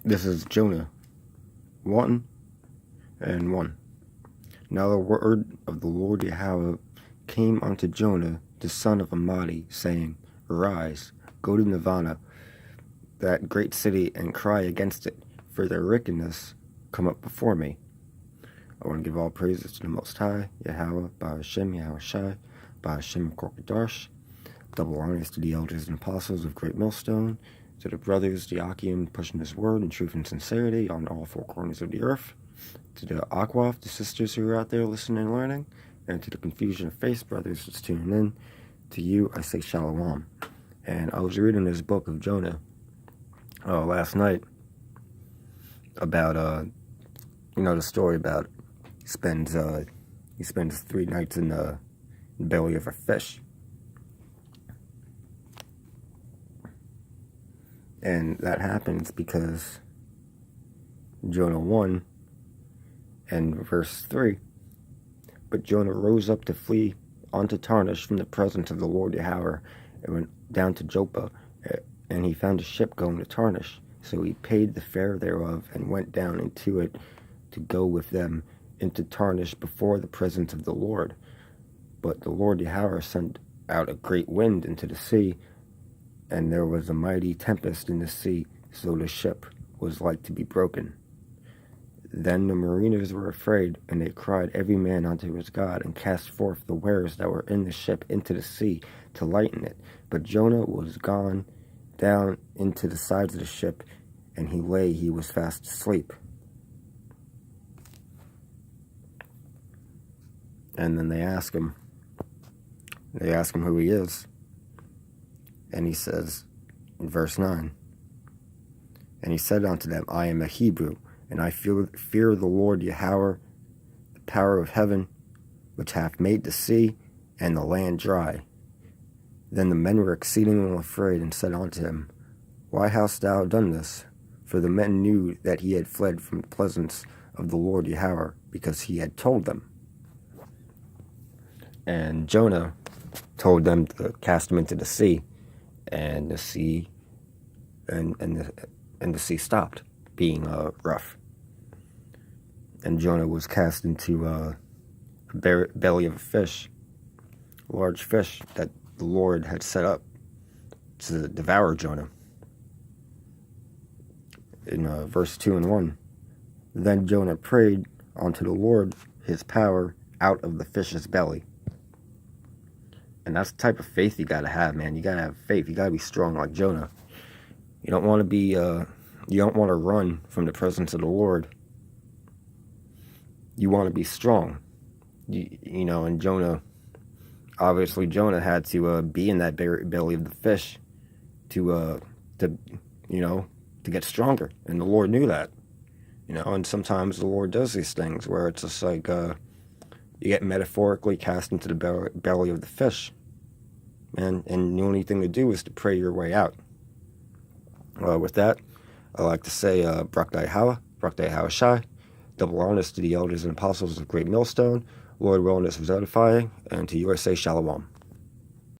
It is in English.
This is Jonah 1 and 1. Now the word of the Lord Yahweh came unto Jonah, the son of Amittai, saying, Arise, go to Nineveh, that great city, and cry against it, for their wickedness come up before me. I want to give all praises to the Most High, Yahweh, Ba'ashem, Yahushai, Ba'ashem Korkadarsh. Double honors to the elders and apostles of Great Millstone, to the brothers, Diakian, pushing his word in truth and sincerity on all four corners of the earth, to the Akwaf, the sisters who are out there listening and learning, and to the Confusion of Faith brothers that's tuning in. To you, I say Shalom. And I was reading this book of Jonah last night about, the story about he spends 3 nights in the belly of a fish. And that happens because Jonah 1 and verse 3. But Jonah rose up to flee unto Tarshish from the presence of the Lord Yahweh, and went down to Joppa, and he found a ship going to Tarshish. So he paid the fare thereof, and went down into it to go with them into Tarshish before the presence of the Lord. But the Lord Yahweh sent out a great wind into the sea, and there was a mighty tempest in the sea, so the ship was like to be broken. Then the mariners were afraid, and they cried every man unto his God, and cast forth the wares that were in the ship into the sea to lighten it. But Jonah was gone down into the sides of the ship, and he was fast asleep. And then they ask him who he is. And he says, in verse 9, and he said unto them, I am a Hebrew, and I fear the Lord Yahweh, the power of heaven, which hath made the sea and the land dry. Then the men were exceedingly afraid, and said unto him, Why hast thou done this? For the men knew that he had fled from the presence of the Lord Yahweh, because he had told them. And Jonah told them to cast him into the sea, and the sea and the sea stopped being rough. And Jonah was cast into the belly of a fish, a large fish that the Lord had set up to devour Jonah. In verse 2 and 1, then Jonah prayed unto the Lord his power out of the fish's belly. And that's the type of faith you gotta have, man. You gotta have faith. You gotta be strong like Jonah. You don't want to be, you don't want to run from the presence of the Lord. You want to be strong. And Jonah, obviously Jonah had to be in that belly of the fish to get stronger. And the Lord knew that. And sometimes the Lord does these things where it's just like, you get metaphorically cast into the belly of the fish. And the only thing to do is to pray your way out. With that, I like to say, Brak Yahweh, Brak Yahushai, double honors to the elders and apostles of Great Millstone. Lord, wellness was edifying, and to you I say Shalom.